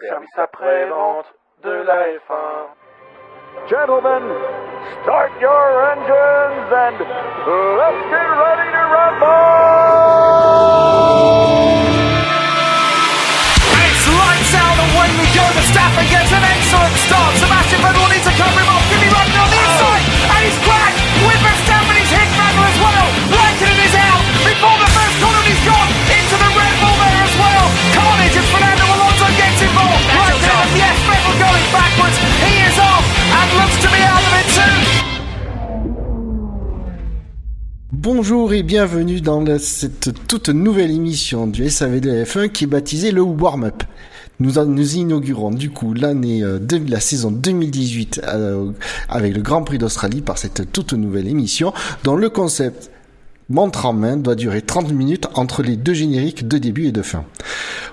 service après-vente de la F1. Gentlemen, start your engines and let's get ready to rumble! It's lights out, away we go. Verstappen gets an excellent start. Sebastian Vettel needs to cover him off. Kimi Raikkonen on the inside, and he's cracked with Verstappen. He's hit Vettel as well. Raikkonen is out before the first corner. He's gone into the Red Bull there as well. Carnage as Fernando Alonso gets involved. Raikkonen, yes, Vettel going backwards. He is off and looks to be out of it too. Bonjour et bienvenue dans cette toute nouvelle émission du SAV de la F1 qui est baptisée le Warm-Up. Nous inaugurons du coup l'année de la saison 2018 avec le Grand Prix d'Australie par cette toute nouvelle émission dont le concept montre en main doit durer 30 minutes entre les deux génériques de début et de fin.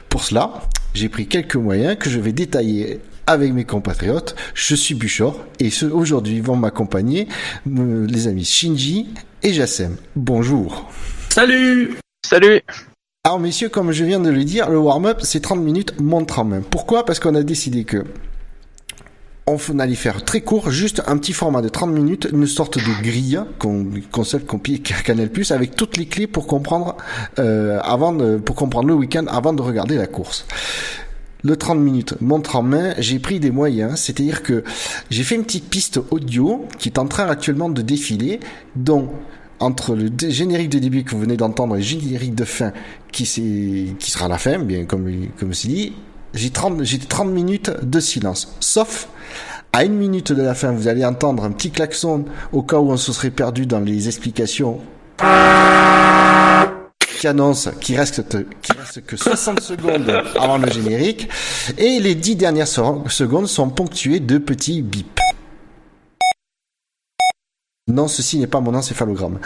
Pour cela, j'ai pris quelques moyens que je vais détailler avec mes compatriotes. Je suis Buchor et aujourd'hui vont m'accompagner les amis Shinji et Jassem. Bonjour. Salut. Alors messieurs, comme je viens de le dire, le warm-up c'est 30 minutes montre en main. Pourquoi ? Parce qu'on a décidé que on allait faire très court, juste un petit format de 30 minutes, une sorte de grille, concept qu'on pique à Canal+, avec toutes les clés pour comprendre pour comprendre le week-end avant de regarder la course. Le 30 minutes montre en main, j'ai pris des moyens, c'est-à-dire que j'ai fait une petite piste audio qui est en train actuellement de défiler, dont entre le générique de début que vous venez d'entendre et le générique de fin qui sera la fin, bien comme c'est dit, j'ai 30 minutes de silence. Sauf à 1 minute de la fin, vous allez entendre un petit klaxon au cas où on se serait perdu dans les explications qui annonce qu'il reste que 60 secondes avant le générique et les 10 dernières secondes sont ponctuées de petits bips. Non, ceci n'est pas mon encéphalogramme.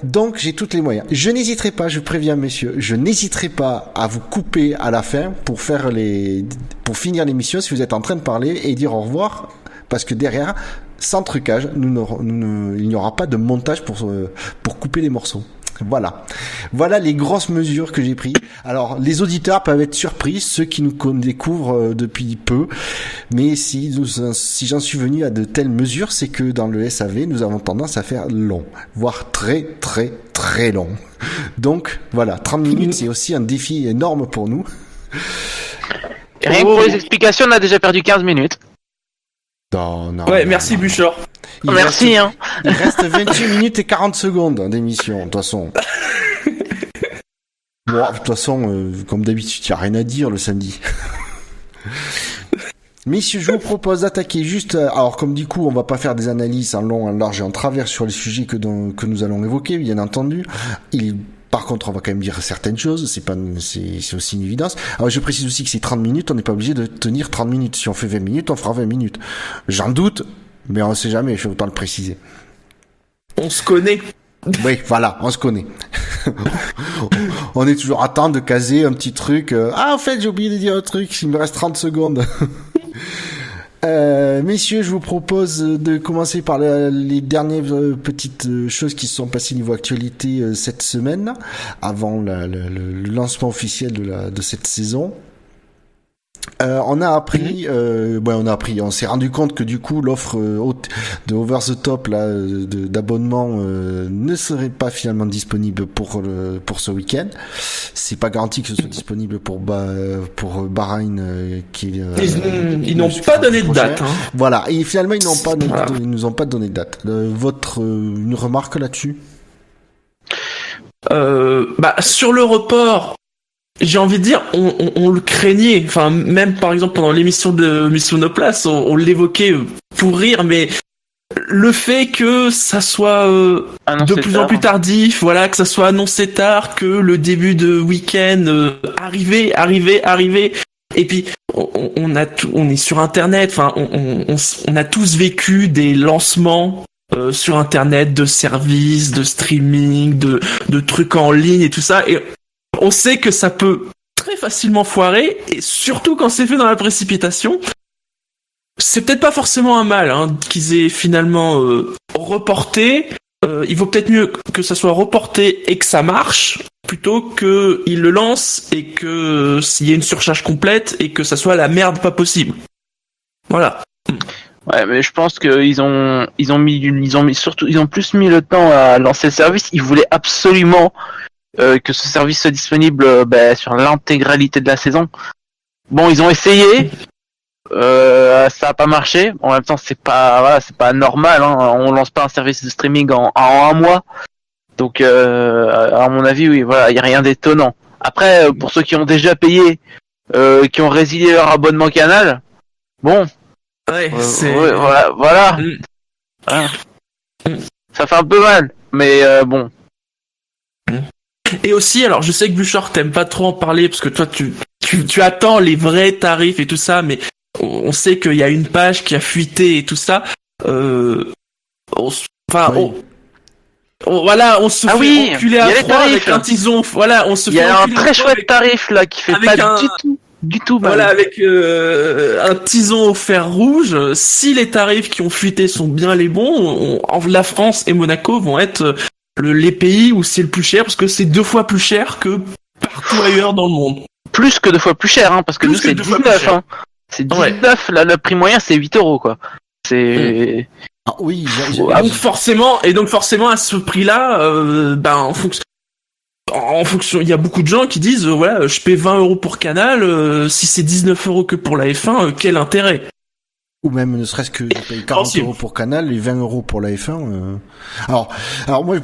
Donc j'ai tous les moyens. Je n'hésiterai pas, je préviens messieurs, je n'hésiterai pas à vous couper à la fin pour finir l'émission si vous êtes en train de parler et dire au revoir, parce que derrière, sans trucage, il n'y aura pas de montage pour couper les morceaux. Voilà les grosses mesures que j'ai prises. Alors, les auditeurs peuvent être surpris, ceux qui nous découvrent depuis peu. Mais si j'en suis venu à de telles mesures, c'est que dans le SAV, nous avons tendance à faire long, voire très, très, très long. Donc, voilà, 30 minutes, c'est aussi un défi énorme pour nous. Rien que pour les explications, on a déjà perdu 15 minutes. Non, ouais, merci Buchor. Merci. Il reste 28 minutes et 40 secondes d'émission, de toute façon. Bon, de toute façon, comme d'habitude, il n'y a rien à dire le samedi. Messieurs, je vous propose d'attaquer juste... Alors, comme du coup, on va pas faire des analyses en long, en large et en travers sur les sujets que nous allons évoquer, bien entendu. Par contre, on va quand même dire certaines choses, c'est aussi une évidence. Alors, je précise aussi que c'est 30 minutes, on n'est pas obligé de tenir 30 minutes. Si on fait 20 minutes, on fera 20 minutes. J'en doute, mais on sait jamais, je vais autant le préciser. On se connaît. Oui, voilà, on se connaît. On est toujours à temps de caser un petit truc. En fait, j'ai oublié de dire un truc, il me reste 30 secondes. Messieurs, je vous propose de commencer par les dernières petites choses qui se sont passées niveau actualité cette semaine, avant le lancement officiel de cette saison. On s'est rendu compte que du coup l'offre de Over the Top d'abonnement ne serait pas finalement disponible pour ce week-end. C'est pas garanti que ce soit disponible pour Bahreïn ils n'ont pas donné de date. Voilà, et finalement ils nous ont pas donné de date. Une remarque là-dessus? Sur le report, j'ai envie de dire, on le craignait. Enfin, même par exemple pendant l'émission de Mission No Place, on l'évoquait pour rire, mais le fait que ça soit de plus en plus tardif, voilà, que ça soit annoncé tard, que le début de week-end arrivait, et puis on est sur Internet. Enfin, on a tous vécu des lancements sur Internet de services, de streaming, de trucs en ligne et tout ça, et on sait que ça peut très facilement foirer, et surtout quand c'est fait dans la précipitation. C'est peut-être pas forcément un mal qu'ils aient finalement reporté. Il vaut peut-être mieux que ça soit reporté et que ça marche, plutôt que ils le lancent et que s'il y a une surcharge complète et que ça soit la merde pas possible. Voilà. Ouais, mais je pense que ils ont plus mis le temps à lancer le service. Ils voulaient absolument que ce service soit disponible sur l'intégralité de la saison. Bon, ils ont essayé, ça a pas marché. En même temps, c'est pas normal. Hein. On lance pas un service de streaming en un mois. Donc, à mon avis, oui, voilà, il y a rien d'étonnant. Après, pour ceux qui ont déjà payé, qui ont résilié leur abonnement Canal, bon. Ouais, voilà. Ça fait un peu mal, mais bon. Et aussi, alors je sais que Bouchard t'aimes pas trop en parler parce que toi tu attends les vrais tarifs et tout ça, mais on sait qu'il y a une page qui a fuité et tout ça. On se fait enculer à froid avec un tison. Voilà, on se fait. Il y a un très chouette tarif là qui fait pas du tout mal. Voilà, avec un tison au fer rouge. Si les tarifs qui ont fuité sont bien les bons, la France et Monaco vont être les pays où c'est le plus cher parce que c'est 2 fois plus cher que partout ailleurs dans le monde. Plus que 2 fois plus cher, hein, parce que nous c'est 19, hein. C'est 19, là, le prix moyen c'est 8 €, quoi. C'est... Ah oui, donc forcément, à ce prix-là, en fonction, il y a beaucoup de gens qui disent, voilà, je paie 20 € pour Canal, si c'est 19 € que pour la F1, quel intérêt? Ou même ne serait-ce que je paye 40 € pour Canal et 20 € pour la F1. Alors moi,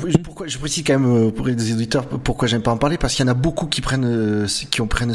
je précise quand même pour les auditeurs pourquoi j'aime pas en parler, parce qu'il y en a beaucoup qui prennent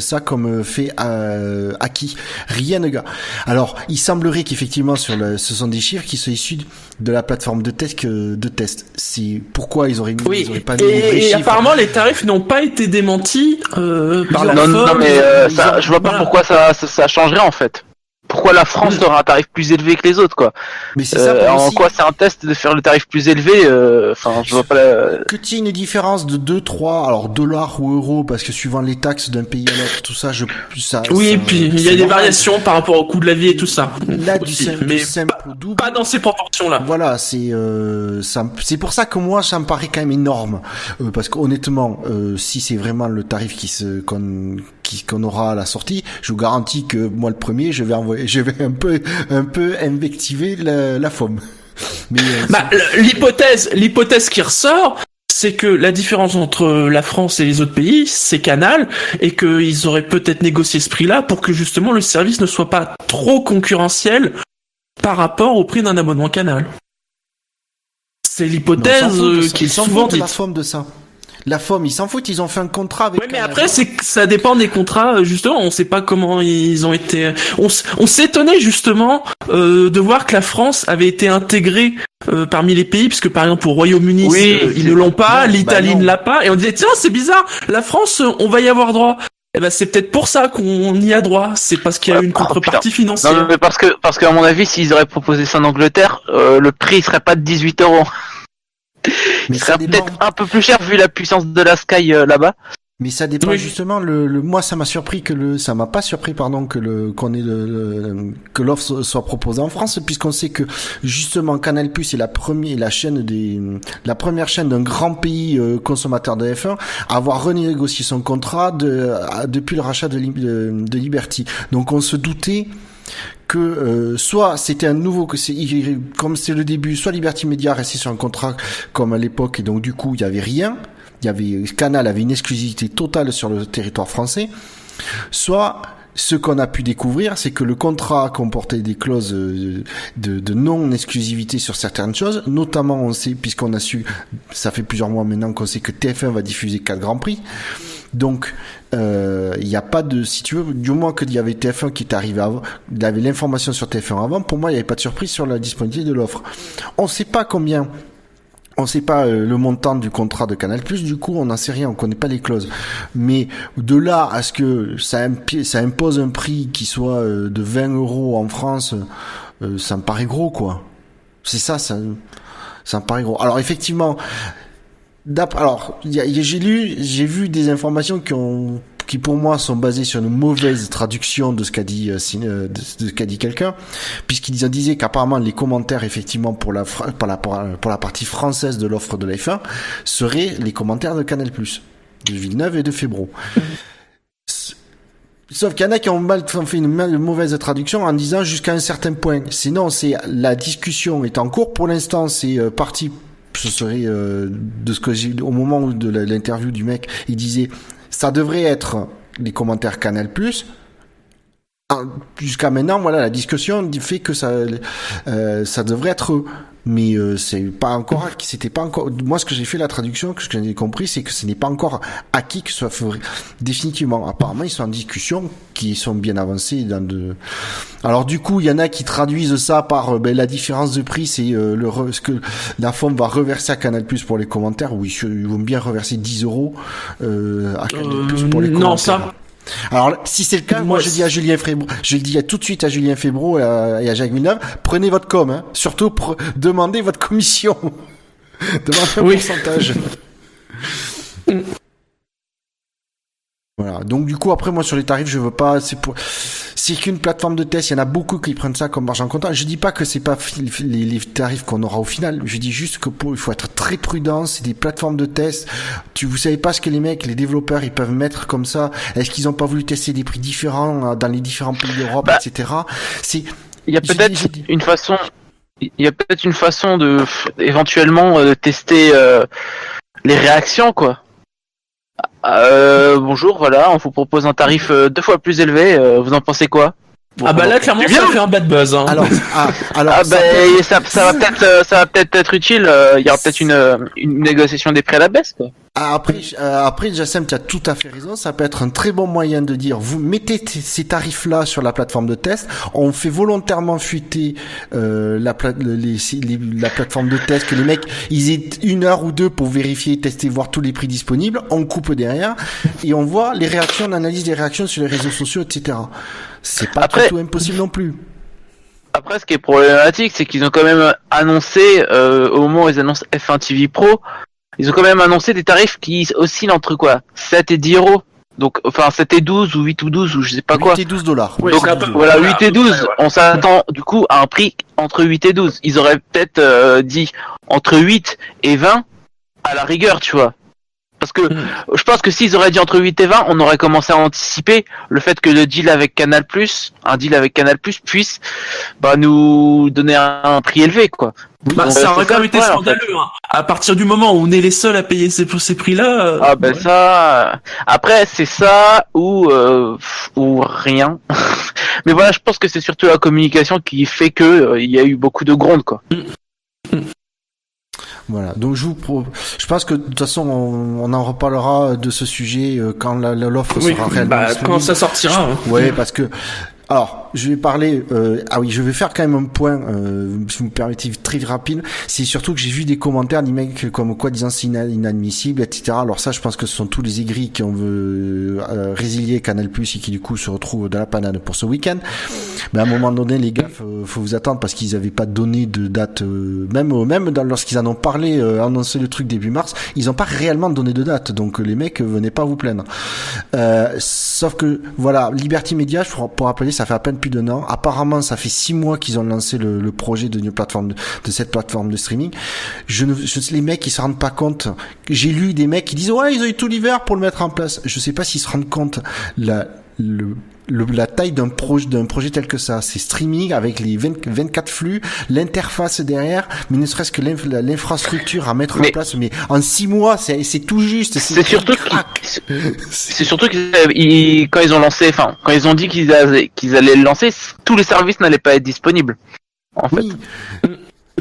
ça comme fait acquis. Rien ne gars. Alors, il semblerait qu'effectivement ce sont des chiffres qui sont issus de la plateforme de test. C'est pourquoi ils auraient pas mis les chiffres. Et apparemment, les tarifs n'ont pas été démentis par la non, mais ça, je vois pas pourquoi ça changerait en fait. Pourquoi la France aura un tarif plus élevé que les autres, quoi? Mais c'est ça. En quoi c'est un test de faire le tarif plus élevé? Je vois pas que tu aies une différence de 2-3, alors dollars ou euros, parce que suivant les taxes d'un pays à l'autre, tout ça, et puis il y a des variations par rapport au coût de la vie et tout ça. Là, du simple au double. Pas dans ces proportions-là. Voilà, c'est pour ça que moi, ça me paraît quand même énorme, parce qu'honnêtement, si c'est vraiment le tarif qu'on aura à la sortie, je vous garantis que moi le premier, je vais un peu invectiver la FOM. Mais l'hypothèse qui ressort, c'est que la différence entre la France et les autres pays, c'est Canal, et qu'ils auraient peut-être négocié ce prix-là pour que justement le service ne soit pas trop concurrentiel par rapport au prix d'un abonnement Canal. C'est l'hypothèse qui est souvent dite. La FOM de ça. La FOM, ils s'en foutent, ils ont fait un contrat avec... Oui, mais après, ça dépend des contrats, justement, on sait pas comment ils ont été... On s'étonnait, justement, de voir que la France avait été intégrée parmi les pays, puisque par exemple, au Royaume-Uni, ils ne l'ont pas, l'Italie ne l'a pas, et on disait, tiens, c'est bizarre, la France, on va y avoir droit. Eh ben, c'est peut-être pour ça qu'on y a droit, c'est parce qu'il y a une contrepartie financière. Non, mais parce qu'à mon avis, s'ils auraient proposé ça en Angleterre, le prix serait pas de 18 €. Mais il serait peut-être un peu plus cher vu la puissance de la Sky là-bas. Mais ça dépend justement. Moi, ça m'a surpris que que l'offre soit proposée en France, puisqu'on sait que justement Canal+ est la première chaîne d'un grand pays consommateur de F1 à avoir renégocié son contrat depuis le rachat de Liberty. Donc on se doutait que soit c'était un nouveau, comme c'est le début, soit Liberty Media restait sur un contrat comme à l'époque, et donc du coup il y avait rien. Canal avait une exclusivité totale sur le territoire français. Soit ce qu'on a pu découvrir, c'est que le contrat comportait des clauses de non-exclusivité sur certaines choses. Notamment, on sait, puisqu'on a su, ça fait plusieurs mois maintenant qu'on sait que TF1 va diffuser 4 Grands Prix. Donc, il n'y a pas de, si tu veux, du moins qu'il y avait TF1 qui est arrivé avant, il y avait l'information sur TF1 avant, pour moi, il n'y avait pas de surprise sur la disponibilité de l'offre. On ne sait pas le montant du contrat de Canal+, du coup, on n'en sait rien, on connaît pas les clauses. Mais de là à ce que ça impose un prix qui soit de 20 € en France, ça me paraît gros, quoi. C'est ça me paraît gros. Alors effectivement, j'ai vu des informations qui pour moi sont basées sur une mauvaise traduction de ce qu'a dit quelqu'un, puisqu'il disait qu'apparemment les commentaires effectivement pour la partie française de l'offre de la F1 seraient les commentaires de Canal+. de Villeneuve et de Febro. Sauf qu'il y en a qui ont fait une mauvaise traduction en disant jusqu'à un certain point. Sinon, c'est la discussion est en cours. Pour l'instant, c'est parti. Ce serait de ce que j'ai au moment de l'interview du mec, il disait ça devrait être les commentaires Canal+. Jusqu'à maintenant, voilà, la discussion fait que ça devrait être eux. Mais c'est pas encore, c'était pas encore. Moi, ce que j'ai fait la traduction, ce que j'ai compris, c'est que ce n'est pas encore acquis que ce soit fait définitivement. Apparemment, ils sont en discussion, qui sont bien avancés dans de. Alors du coup, il y en a qui traduisent ça par la différence de prix, c'est ce que la FOM va reverser à Canal+ pour les commentaires. Oui, ils vont bien reverser 10 € à Canal+ pour les commentaires. Non, ça. Alors, si c'est le cas, moi je dis à Julien Febro, je le dis tout de suite à Julien Febro et à Jacques Villeneuve, prenez votre com, hein. Surtout demandez votre commission. Demandez un pourcentage. Voilà. Donc du coup après moi sur les tarifs je veux pas, c'est qu'une plateforme de test, il y en a beaucoup qui prennent ça comme argent comptant. Je dis pas que c'est pas les tarifs qu'on aura au final, je dis juste que il faut être très prudent, c'est des plateformes de test. Vous savez pas ce que les développeurs ils peuvent mettre comme ça. Est-ce qu'ils ont pas voulu tester des prix différents dans les différents pays d'Europe, etc. Il y a peut-être une façon de éventuellement tester les réactions quoi. Bonjour, voilà, on vous propose un tarif 2 fois plus élevé. Vous en pensez quoi? Bon, là clairement ça fait un bad buzz. Hein. Alors ça va peut-être être utile. Il y aura peut-être une négociation des prix à la baisse quoi. Après, Jassem, tu as tout à fait raison. Ça peut être un très bon moyen de dire, vous mettez ces tarifs-là sur la plateforme de test. On fait volontairement fuiter la plateforme de test, que les mecs, ils aient 1 heure ou 2 pour vérifier, tester, voir tous les prix disponibles. On coupe derrière et on voit les réactions, on analyse les réactions sur les réseaux sociaux, etc. C'est pas du tout impossible non plus. Après, ce qui est problématique, c'est qu'ils ont quand même annoncé au moment où ils annoncent F1 TV Pro. Ils ont quand même annoncé des tarifs qui oscillent entre 7 et 10 €. Donc, 7 et 12 ou 8 ou 12 ou je sais pas quoi. 8 et 12 $. Oui, donc, voilà, 8 et 12. On s'attend, du coup, à un prix entre 8 et 12. Ils auraient peut-être dit entre 8 et 20 à la rigueur, tu vois. Parce que je pense que s'ils auraient dit entre 8 et 20, on aurait commencé à anticiper le fait que le deal avec Canal+, puisse nous donner un prix élevé, quoi. Ça aurait quand même été scandaleux. Hein. À partir du moment où on est les seuls à payer ces prix-là. Ça. Après, c'est ça ou rien. Mais voilà, je pense que c'est surtout la communication qui fait que il y a eu beaucoup de grondes, quoi. Voilà, donc je pense que de toute façon on en reparlera de ce sujet quand l'offre sera réellement disponible. Quand ça sortira. Ouais, parce que alors je vais parler je vais faire quand même un point si vous me permettez très rapide. C'est surtout que j'ai vu des commentaires des mecs comme quoi disant c'est inadmissible, etc. Alors ça je pense que ce sont tous les aigris qui ont résilier Canal+ et qui du coup se retrouvent dans la panade pour ce week-end. Mais à un moment donné les gars faut vous attendre parce qu'ils avaient pas donné de date même lorsqu'ils en ont parlé annoncé le truc début mars, ils ont pas réellement donné de date. Donc les mecs venez pas vous plaindre. Sauf que voilà, Liberty Media, pour rappeler, ça fait à peine plus d'1 an. Apparemment, ça fait 6 mois qu'ils ont lancé le projet de plateforme de cette plateforme de streaming. Les mecs, ils se rendent pas compte. J'ai lu des mecs qui disent ouais, ils ont eu tout l'hiver pour le mettre en place. Je sais pas s'ils se rendent compte la taille d'un projet tel que ça. C'est streaming avec les 24 flux, l'interface derrière, mais ne serait-ce que l'infrastructure à mettre en place. Mais en 6 mois, c'est tout juste. C'est surtout que quand ils ont lancé, quand ils ont dit qu'ils allaient le lancer, tous les services n'allaient pas être disponibles. En fait.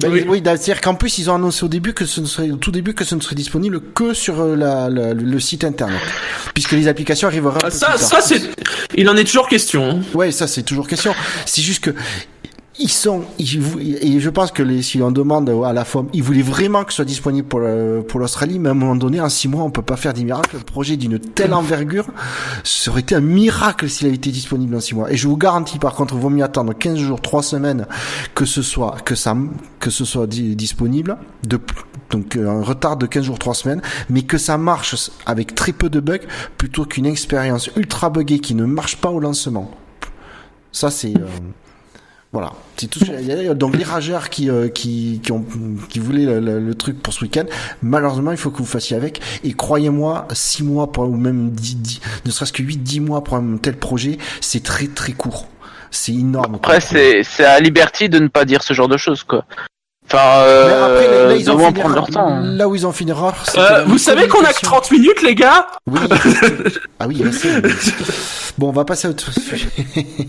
Oui, c'est-à-dire qu'en plus ils ont annoncé au tout début que ce ne serait disponible que sur le site internet, puisque les applications arriveraient un peu plus tard. Il en est toujours question. Hein. Ouais, ça c'est toujours question. C'est juste que et je pense que si on demande à la FOM, ils voulaient vraiment que ce soit disponible pour l'Australie, mais à un moment donné, en 6 mois, on peut pas faire des miracles. Le projet d'une telle envergure, ça aurait été un miracle s'il avait été disponible en 6 mois. Et je vous garantis, par contre, il vaut mieux attendre 15 jours, 3 semaines, que ce soit disponible, donc un retard de 15 jours, 3 semaines, mais que ça marche avec très peu de bugs, plutôt qu'une expérience ultra buggée qui ne marche pas au lancement. Ça, c'est, Voilà, c'est tout. Donc les rageurs qui voulaient le truc pour ce week-end, malheureusement il faut que vous fassiez avec. Et croyez-moi, 6 mois ou même 10, ne serait-ce que 8-10 mois pour un tel projet, c'est très très court. C'est énorme. Après, c'est à Liberty de ne pas dire ce genre de choses, quoi. Enfin, mais après, là, ils ont fini prendre leur temps. Là où ils ont fini rare, vous savez qu'on a que 30 minutes, les gars? Oui. Ah oui, je sais. Bon, on va passer à autre sujet.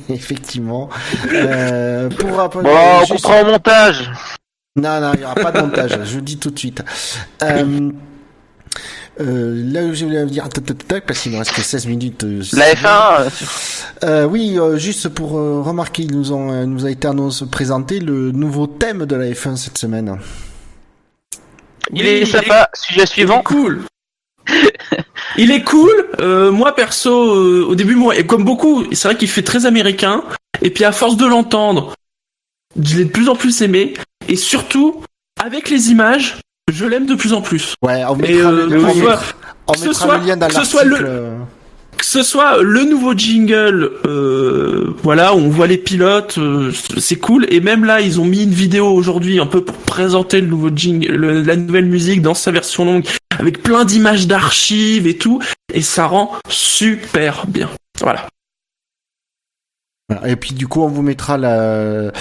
Effectivement. Bon, on comprend au montage. Non, il n'y aura pas de montage. Je le dis tout de suite. Là où je voulais dire, parce qu'il ne reste que 16 minutes. La F1. Oui, juste pour remarquer, il nous a été présenté le nouveau thème de la F1 cette semaine. Il est sympa. Sujet suivant. Il est cool. Il est cool. Moi perso, au début, moi, et comme beaucoup, c'est vrai qu'il fait très américain. Et puis à force de l'entendre, je l'ai de plus en plus aimé. Et surtout, avec les images, je l'aime de plus en plus. Ouais, on mettra le lien dans l'article. Que ce soit le nouveau jingle, voilà, on voit les pilotes, c'est cool. Et même là, ils ont mis une vidéo aujourd'hui un peu pour présenter le nouveau jingle, la nouvelle musique dans sa version longue, avec plein d'images d'archives et tout, et ça rend super bien. Voilà. Et puis du coup, on vous mettra dans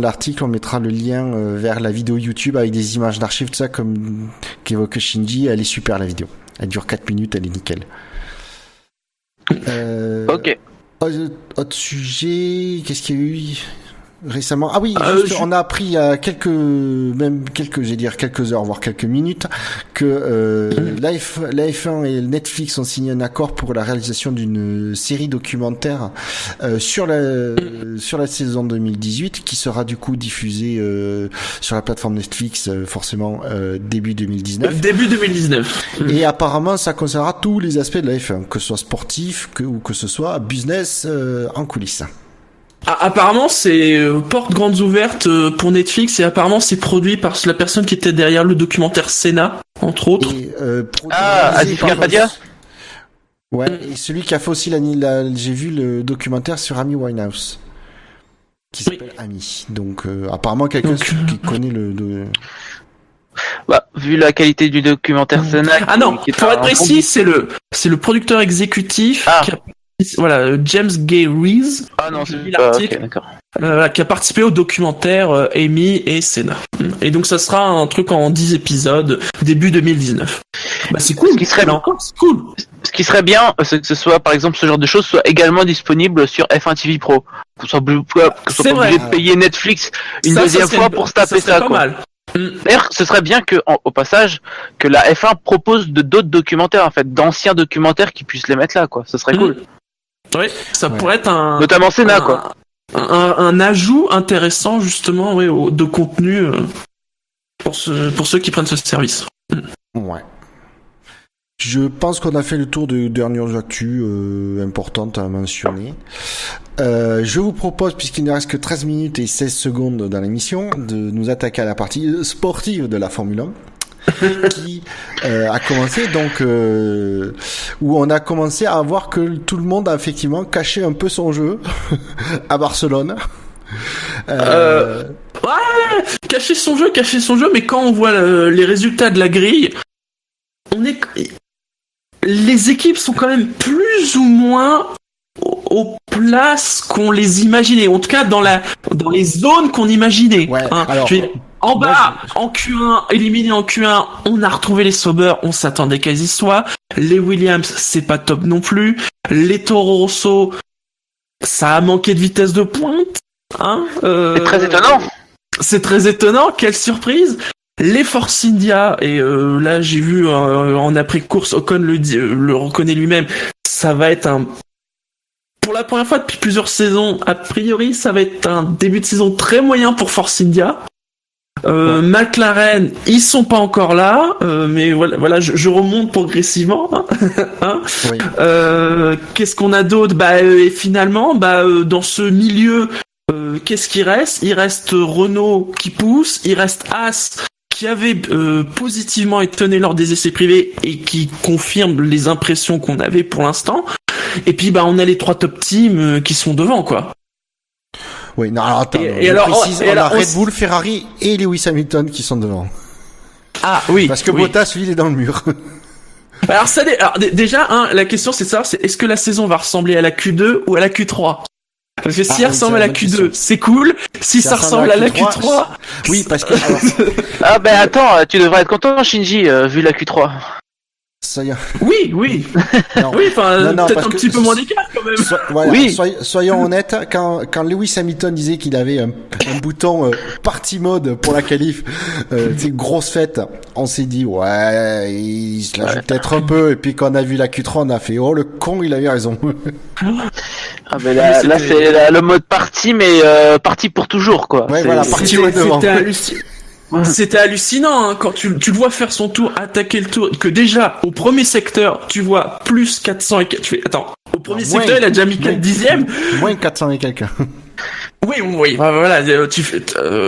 l'article, on mettra le lien vers la vidéo YouTube avec des images d'archives, tout ça, comme qu'évoque Shinji. Elle est super, la vidéo. Elle dure 4 minutes, elle est nickel. Ok. Autre sujet, qu'est-ce qu'il y a eu récemment? Ah oui, on a appris il y a quelques heures, voire quelques minutes, que la F1 et Netflix ont signé un accord pour la réalisation d'une série documentaire sur la saison 2018, qui sera du coup diffusée sur la plateforme Netflix forcément début 2019. Début 2019. Et apparemment, ça concernera tous les aspects de la F1, que ce soit sportif ou que ce soit business en coulisses. Apparemment, c'est portes grandes ouvertes pour Netflix, et apparemment c'est produit par la personne qui était derrière le documentaire Senna, entre autres. Et, Asif Kapadia. Ouais, et celui qui a fait aussi j'ai vu le documentaire sur Amy Winehouse, qui s'appelle Amy. Donc apparemment quelqu'un qui connaît Bah, vu la qualité du documentaire Senna. Ah non, pour être précis, c'est le producteur exécutif James Gay Reese. Ah non, c'est l'article. Okay, qui a participé au documentaire Amy et Senna. Et donc ça sera un truc en 10 épisodes début 2019. Bah c'est cool. C'est cool. Ce qui serait bien, c'est que ce soit, par exemple, ce genre de choses soit également disponible sur F1 TV Pro. Que ce soit pas obligé de payer Netflix une deuxième fois pour se taper ça, pas quoi. mal. D'ailleurs, ce serait bien au passage, que la F1 propose d'autres documentaires, en fait, d'anciens documentaires qui puissent les mettre là, quoi. Ce serait cool. Oui, ça pourrait être notamment Senna, quoi. Un ajout intéressant, justement, de contenu pour ceux qui prennent ce service. Ouais. Je pense qu'on a fait le tour de dernières actus importantes à mentionner. Je vous propose, puisqu'il ne reste que 13 minutes et 16 secondes dans l'émission, de nous attaquer à la partie sportive de la Formule 1. Qui a commencé donc où on a commencé à voir que tout le monde a effectivement caché un peu son jeu à Barcelone. Cacher son jeu, mais quand on voit les résultats de la grille, les équipes sont quand même plus ou moins aux places qu'on les imaginait, en tout cas dans les zones qu'on imaginait. Ouais, alors, en bas, en Q1, éliminé en Q1, on a retrouvé les Sauber, on s'attendait qu'elles y soient. Les Williams, c'est pas top non plus. Les Toro Rosso, ça a manqué de vitesse de pointe. C'est très étonnant. C'est très étonnant, quelle surprise. Les Force India, et là j'ai vu en après-course, Ocon le reconnaît lui-même, ça va être pour la première fois depuis plusieurs saisons, a priori, ça va être un début de saison très moyen pour Force India. McLaren, ils sont pas encore là, mais voilà, je remonte progressivement. Oui. Qu'est-ce qu'on a d'autre? Et finalement, dans ce milieu, qu'est-ce qui reste? Il reste Renault qui pousse, il reste Haas qui avait positivement étonné lors des essais privés et qui confirme les impressions qu'on avait pour l'instant. Et puis on a les 3 top teams qui sont devant, quoi. Oui, non, alors attends. Et je alors, précise, et on a alors, Red Bull, Ferrari et Lewis Hamilton qui sont devant. Ah oui. Parce que oui. Bottas, lui, il est dans le mur. Alors déjà, la question c'est ça, c'est est-ce que la saison va ressembler à la Q2 ou à la Q3? Parce que si elle oui, ressemble c'est à la la bonne Q2, question. c'est cool. Si ça ressemble à la Q3, Oui, parce que, alors, Ah ben attends, tu devrais être content, Shinji, vu la Q3. ça y est. oui. Non. Oui, enfin, Non, peut-être parce un que petit peu moins d'écart quand même. Voilà, Oui. soyons honnêtes, quand Lewis Hamilton disait qu'il avait un bouton party mode pour la qualif, c'est grosse fête, on s'est dit ouais, il se la joue peut-être un peu, et puis quand on a vu la Q3, on a fait oh le con, il avait raison. Ah ben là c'est le mode party, mais party pour toujours quoi. Ouais, C'est- voilà, party mode devant. C'était hallucinant hein, quand tu le vois faire son tour, attaquer le tour, que déjà au premier secteur tu vois plus 400 et tu fais attends, au premier Moins- secteur il a déjà mis 4 dixièmes. Moins 400 et quelqu'un. Oui, voilà, tu fais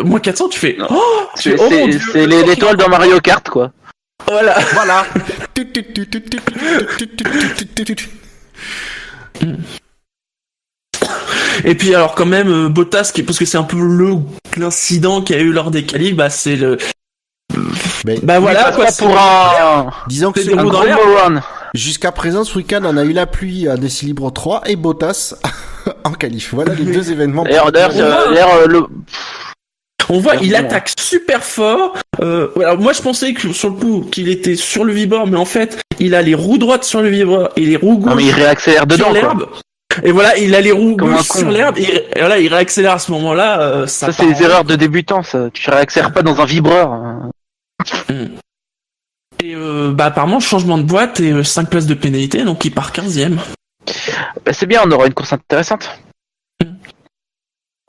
moins 400, tu fais oh, tu fais, oh mon Dieu, c'est l'étoile dans Mario Kart quoi. voilà. Voilà. Et puis alors quand même Bottas parce que c'est un peu l'incident qu'il y a eu lors des qualifs, bah c'est le Mais, bah voilà quoi, Pas pour un disons que c'est des un roues dans gros l'air. run. jusqu'à présent, ce week-end, on a eu la pluie à décilibre 3 et Bottas en qualif. Voilà les deux événements. D'ailleurs, On voit, il Clairement. attaque super fort. Alors moi, je pensais que sur le coup, qu'il était sur le vibreur, mais en fait, il a les roues droites sur le vibreur et les roues non mais il gauches réaccélère sur dedans quoi. l'herbe. Et voilà, il a les roues Comme un gauches con. sur l'herbe. Et voilà, il réaccélère à ce moment-là. Ça c'est les erreurs de débutants ça. Tu réaccélères pas dans un vibreur. Hein. Et bah apparemment, changement de boîte et 5 places de pénalité, donc il part 15e. Bah, c'est bien, on aura une course intéressante.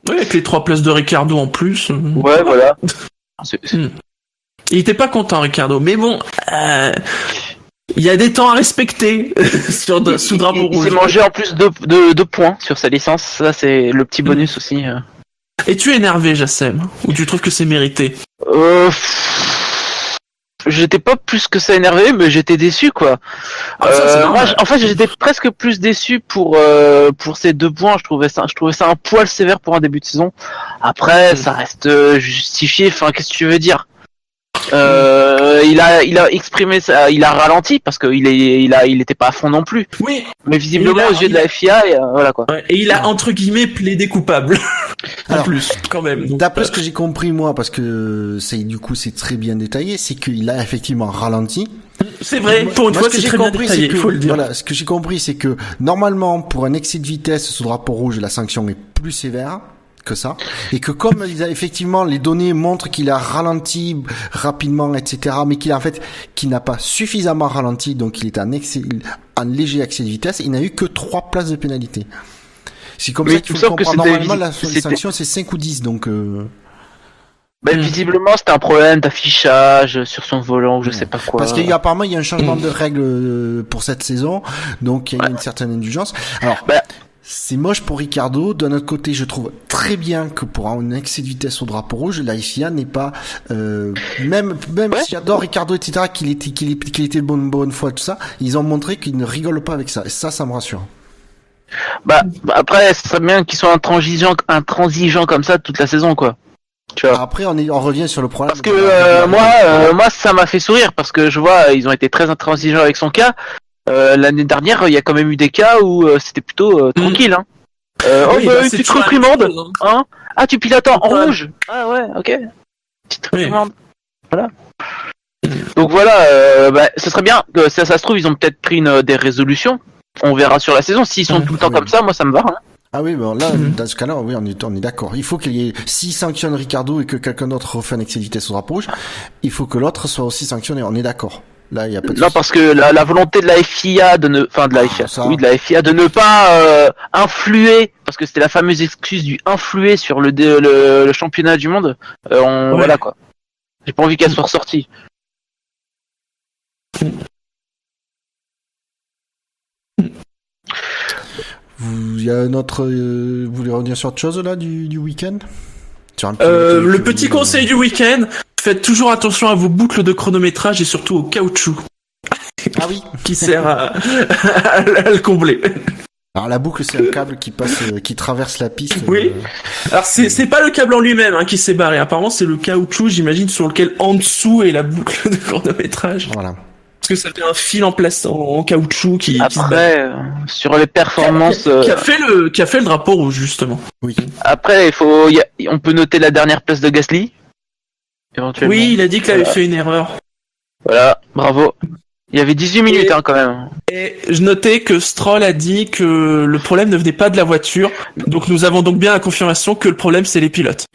Oui, avec les 3 places de Ricardo en plus. Ouais voilà. Il était pas content, Ricardo. Mais bon, il y a des temps à respecter sous drapeau Il rouge. s'est mangé en plus de points sur sa licence. Ça c'est le petit bonus aussi. Et tu es énervé, Jassem? Ou tu trouves que c'est mérité? J'étais pas plus que ça énervé, mais j'étais déçu quoi. Ah, ça, c'est normal. En fait, j'étais presque plus déçu pour ces 2 points. Je trouvais ça un poil sévère pour un début de saison. Après, ça reste justifié. Enfin, qu'est-ce que tu veux dire? Il a exprimé ça, il a ralenti parce que il était pas à fond non plus. Oui. Mais visiblement, aux yeux de la FIA, voilà quoi. Ouais, et il a entre guillemets plaidé coupable. En Alors, plus, quand même. Donc, D'après ce que j'ai compris moi, parce que du coup c'est très bien détaillé, c'est qu'il a effectivement ralenti. c'est vrai. Pour une Moi, fois, ce que c'est j'ai très bien compris, détaillé. c'est que Il faut le dire. voilà, ce que j'ai compris, c'est que normalement pour un excès de vitesse sous drapeau rouge, la sanction est plus sévère que ça, et que comme effectivement les données montrent qu'il a ralenti rapidement, etc., mais qu'il n'a pas suffisamment ralenti, donc il est en léger excès de vitesse, il n'a eu que 3 places de pénalité. C'est comme Mais ça qu'il il faut me semble que comprendre. c'était- Normalement, la c'était- sanction c'est 5 ou 10, donc Visiblement, c'était un problème d'affichage sur son volant ou je sais pas quoi. parce qu'apparemment il y a un changement de règle pour cette saison, donc il y a une certaine indulgence. Alors, Bah. c'est moche pour Ricardo. D'un autre côté, je trouve très bien que pour un excès de vitesse au drapeau rouge, la FIA n'est pas même Ouais. si j'adore Ricardo, etc., qu'il était de bonne foi, tout ça, ils ont montré qu'ils ne rigolent pas avec ça. Et ça me rassure. Bah, après, ce serait bien qu'ils soient intransigeants comme ça toute la saison, quoi. Tu vois. Après, on revient sur le problème. Parce que moi, ça m'a fait sourire parce que je vois, ils ont été très intransigeants avec son cas. L'année dernière, il y a quand même eu des cas où c'était plutôt tranquille. Hein. Oui, bah, une c'est petite toujours la même réprimande. chose, hein. Hein. Ah, tu pilotes en Ouais. rouge. Ah ouais, ok. Petite Oui. réprimande. Voilà. Donc voilà, ce serait bien que ça se trouve, ils ont peut-être pris des résolutions. On verra sur la saison. S'ils sont tout le temps oui. comme ça, moi ça me va. Hein. Ah oui, bon là, dans ce cas-là, oui, on est d'accord. Il faut qu'il y ait, s'il sanctionne Ricardo et que quelqu'un d'autre refait un excès de vitesse au drapeau rouge, il faut que l'autre soit aussi sanctionné. On est d'accord. Là, il y a pas de Non, souci. parce que la volonté de la FIA de ne pas influer, parce que c'était la fameuse excuse du influer sur le championnat du monde. Voilà quoi. J'ai pas envie qu'elle soit ressortie. Il y a un autre, vous voulez revenir sur autre chose là du week-end? Sur un Le petit conseil du week-end, faites toujours attention à vos boucles de chronométrage et surtout au caoutchouc Ah oui. qui sert à le combler. Alors la boucle, c'est un câble qui passe, qui traverse la piste. Oui. Alors c'est pas le câble en lui-même qui s'est barré. Apparemment c'est le caoutchouc, j'imagine, sur lequel en dessous est la boucle de chronométrage. Voilà. Parce que ça fait un fil en caoutchouc qui se bat. Après, sur les performances, Qui a fait le drapeau rouge justement. Oui. après on peut noter la dernière place de Gasly. Éventuellement. Oui, il a dit qu'il avait fait une erreur. Voilà, bravo. Il y avait 18 minutes quand même. Et je notais que Stroll a dit que le problème ne venait pas de la voiture. Donc nous avons donc bien la confirmation que le problème c'est les pilotes.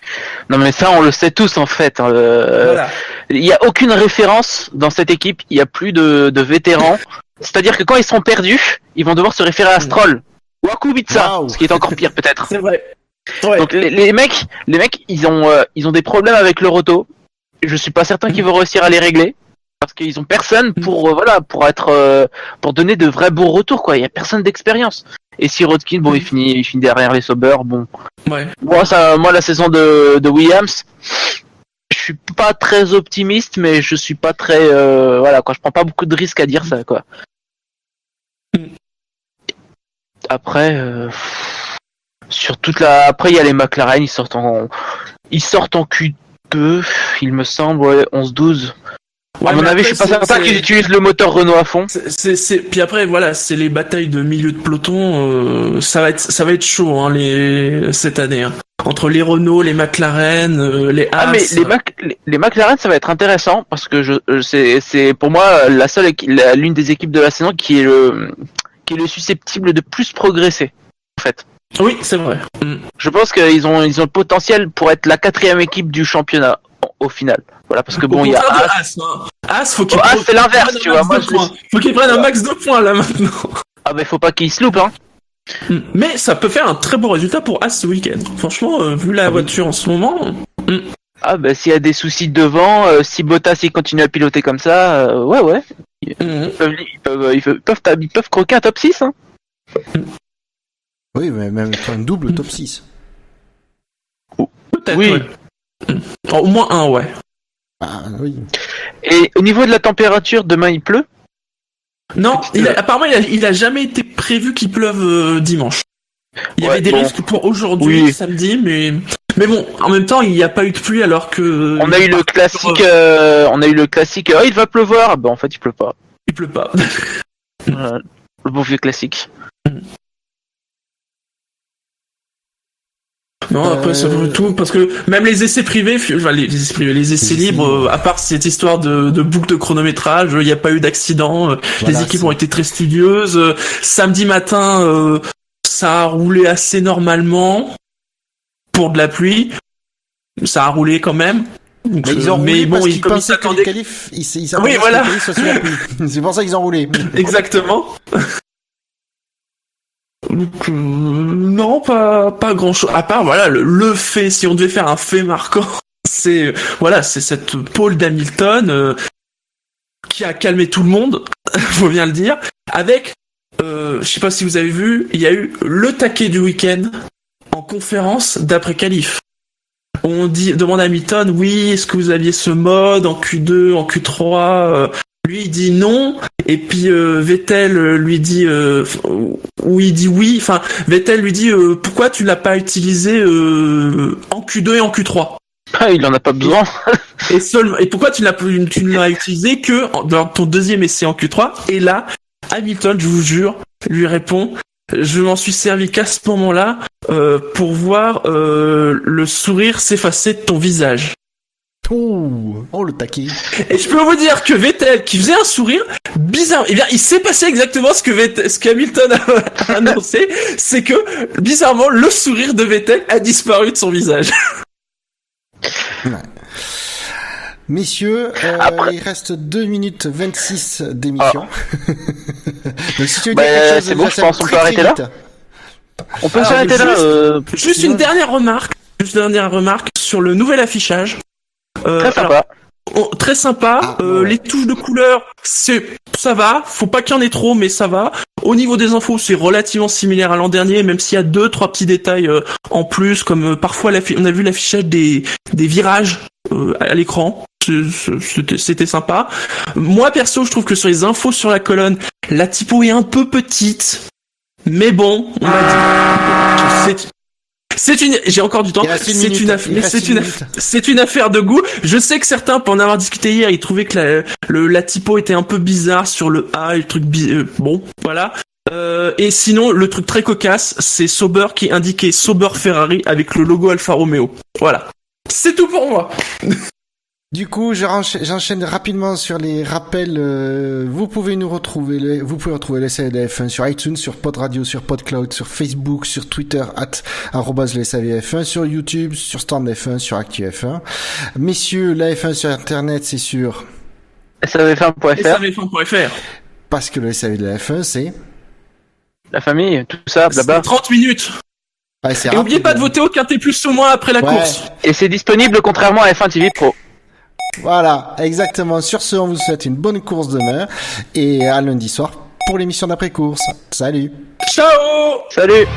Non mais ça on le sait tous en fait. Voilà. Il y a aucune référence dans cette équipe, il y a plus de vétérans. C'est-à-dire que quand ils seront perdus, ils vont devoir se référer à Stroll ou à Kubica, Wow. ce qui est encore pire peut-être. C'est vrai. Ouais. Donc les mecs, ils ont des problèmes avec leur auto. Je suis pas certain qu'ils vont réussir à les régler parce qu'ils ont personne pour pour donner de vrais bons retours quoi. Il y a personne d'expérience. Et Sirotkin, bon, il finit derrière les Sauber, bon. Ouais. Moi la saison de Williams, je suis pas très optimiste, mais je suis pas très je prends pas beaucoup de risques à dire ça quoi. Après après il y a les McLaren, ils sortent en Q2, il me semble, 11-12. Ouais, à mon avis, je suis pas certain qu'ils utilisent le moteur Renault à fond. Puis après, voilà, c'est les batailles de milieu de peloton. Ça va être chaud cette année. Entre les Renault, les McLaren, les Haas. Ah mais les McLaren, ça va être intéressant parce que c'est pour moi l'une des équipes de la saison qui est le susceptible de plus progresser en fait. Oui, c'est vrai. Je pense qu'ils ont le potentiel pour être la 4e équipe du championnat au final. Voilà, parce que bon, il y a Haas, faut qu'il c'est l'inverse, tu vois. Faut qu'il prenne un max de points là maintenant. Ah bah faut pas qu'il se loupe hein. Mais ça peut faire un très beau résultat pour Haas ce week-end. Franchement, vu la voiture en ce moment. Ah bah s'il y a des soucis devant, si Bottas il continue à piloter comme ça, ouais. Ils peuvent croquer un top 6 hein. Oui, mais même un double top 6. Peut-être. Oui. Ouais. Au moins un, ouais. Ah oui. Et au niveau de la température, demain il pleut? Non, apparemment il a jamais été prévu qu'il pleuve dimanche. Il y avait des risques pour aujourd'hui, samedi, mais bon, en même temps il n'y a pas eu de pluie alors que. On a eu le classique. Il va pleuvoir. Bah en fait il pleut pas. Il pleut pas. Voilà, le bon vieux classique. Non, après ça vaut tout, parce que même les essais privés, les essais libres, à part cette histoire de boucle de chronométrage, il n'y a pas eu d'accident, les équipes ont été très studieuses. Samedi matin, ça a roulé assez normalement pour de la pluie, ça a roulé quand même. Donc, mais ils ont roulé parce qu'ils pensaient que les qualifs, oui, voilà. C'est pour ça qu'ils ont roulé. Exactement. Donc, non, pas grand chose. À part, voilà, le fait, si on devait faire un fait marquant, c'est cette pole d'Hamilton, qui a calmé tout le monde, faut bien le dire, avec, je sais pas si vous avez vu, il y a eu le taquet du week-end en conférence d'après qualif. On demande à Hamilton, oui, est-ce que vous aviez ce mode en Q2, en Q3, lui il dit non, et puis Vettel lui dit il dit oui, enfin Vettel lui dit pourquoi tu l'as pas utilisé en Q2 et en Q3. Ah, il en a pas besoin. et pourquoi tu ne l'as utilisé que dans ton deuxième essai en Q3. Et là Hamilton, je vous jure, lui répond, je m'en suis servi qu'à ce moment-là pour voir le sourire s'effacer de ton visage. Oh le taquet. Et je peux vous dire que Vettel, qui faisait un sourire bizarre, eh bien, il s'est passé exactement ce qu'Hamilton a annoncé, c'est que, bizarrement, le sourire de Vettel a disparu de son visage. Ouais. Messieurs, il reste 2 minutes 26 d'émission. Donc si tu veux dire quelque chose, c'est bon, je pense qu'on peut arrêter là. On peut s'arrêter là. Juste une dernière remarque sur le nouvel affichage. Très sympa. Très sympa. Les touches de couleur, ça va. Faut pas qu'il y en ait trop, mais ça va. Au niveau des infos, c'est relativement similaire à l'an dernier, même s'il y a 2-3 petits détails en plus, comme parfois on a vu l'affichage des virages à l'écran. C'était sympa. Moi perso, je trouve que sur les infos sur la colonne, la typo est un peu petite. Mais bon, on m'a dit. J'ai encore du temps. C'est une affaire de goût. Je sais que certains, pour en avoir discuté hier, ils trouvaient que la typo était un peu bizarre sur le A et le truc bon, voilà. Et sinon, le truc très cocasse, c'est Sauber qui indiquait Sauber Ferrari avec le logo Alfa Romeo. Voilà. C'est tout pour moi. Du coup, j'enchaîne rapidement sur les rappels. Vous pouvez retrouver le SAV de la F1 sur iTunes, sur Pod Radio, sur PodCloud, sur Facebook, sur Twitter, @LeSAVF1, sur YouTube, sur Stand F1, sur Actu F1. Messieurs, la F1 sur Internet, c'est sur SAVF1.fr. Parce que le SAV de la F1, c'est la famille, tout ça, blabla. 30 minutes. Ouais, et n'oubliez pas de voter au quintet plus ou moins après la course. Et c'est disponible contrairement à F1 TV Pro. Voilà, exactement. Sur ce, on vous souhaite une bonne course demain et à lundi soir pour l'émission d'après-course. Salut. Ciao. Salut.